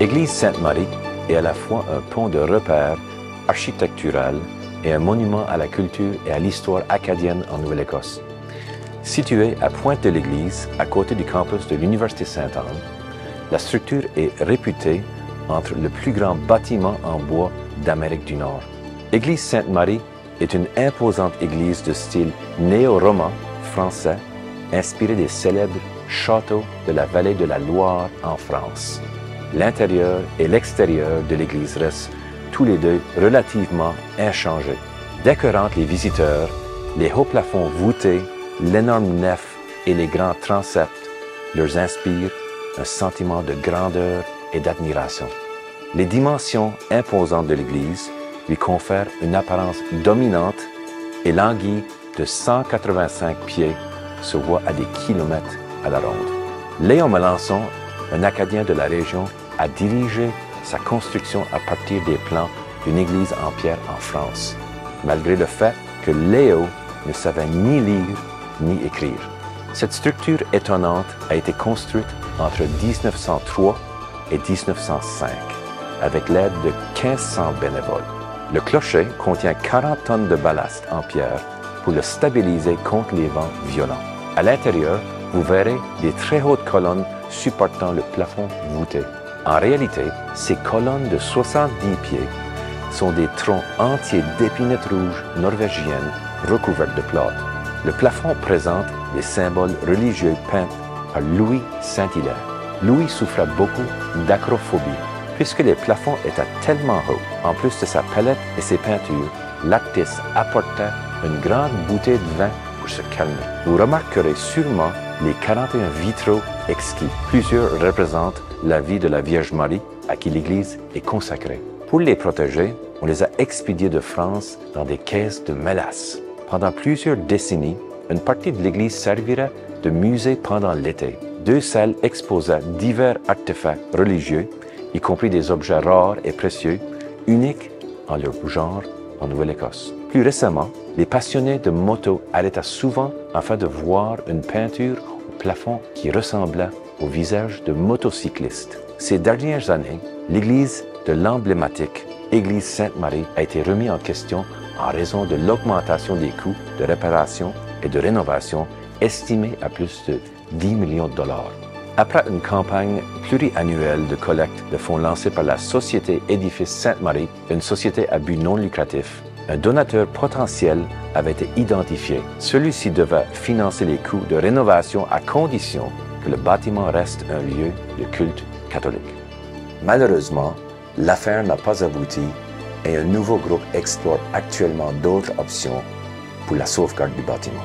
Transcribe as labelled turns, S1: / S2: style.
S1: L'église Sainte-Marie est à la fois un pont de repère architectural et un monument à la culture et à l'histoire acadienne en Nouvelle-Écosse. Située à Pointe-de-l'Église, à côté du campus de l'Université Sainte-Anne, la structure est réputée entre le plus grand bâtiment en bois d'Amérique du Nord. L'église Sainte-Marie est une imposante église de style néo-roman français, inspirée des célèbres châteaux de la vallée de la Loire en France. L'intérieur et l'extérieur de l'église restent tous les deux relativement inchangés. Décorant les visiteurs, les hauts plafonds voûtés, l'énorme nef et les grands transepts leur inspirent un sentiment de grandeur et d'admiration. Les dimensions imposantes de l'église lui confèrent une apparence dominante et l'anguille de 185 pieds se voit à des kilomètres à la ronde. Léon Melançon, un Acadien de la région, a dirigé sa construction à partir des plans d'une église en pierre en France, malgré le fait que Léo ne savait ni lire ni écrire. Cette structure étonnante a été construite entre 1903 et 1905, avec l'aide de 1500 bénévoles. Le clocher contient 40 tonnes de ballast en pierre pour le stabiliser contre les vents violents. À l'intérieur, vous verrez des très hautes colonnes supportant le plafond voûté. En réalité, ces colonnes de 70 pieds sont des troncs entiers d'épinettes rouges norvégiennes recouvertes de plâtre. Le plafond présente des symboles religieux peints par Louis Saint-Hilaire. Louis souffrait beaucoup d'acrophobie, puisque les plafonds étaient tellement hauts. En plus de sa palette et ses peintures, l'artiste apportait une grande bouteille de vin pour se calmer. Vous remarquerez sûrement les 41 vitraux exquis. Plusieurs représentent la vie de la Vierge Marie, à qui l'Église est consacrée. Pour les protéger, on les a expédiés de France dans des caisses de mélasse. Pendant plusieurs décennies, une partie de l'église servirait de musée pendant l'été. 2 salles exposaient divers artefacts religieux, y compris des objets rares et précieux, uniques en leur genre en Nouvelle-Écosse. Plus récemment, les passionnés de moto arrêtaient souvent afin de voir une peinture au plafond qui ressemblait au visage de motocyclistes. Ces dernières années, l'église de l'emblématique Église Sainte-Marie a été remise en question en raison de l'augmentation des coûts de réparation et de rénovation estimés à plus de 10 millions de dollars. Après une campagne pluriannuelle de collecte de fonds lancée par la Société Édifice Sainte-Marie, une société à but non lucratif, un donateur potentiel avait été identifié. Celui-ci devait financer les coûts de rénovation à condition que le bâtiment reste un lieu de culte catholique. Malheureusement, l'affaire n'a pas abouti et un nouveau groupe explore actuellement d'autres options pour la sauvegarde du bâtiment.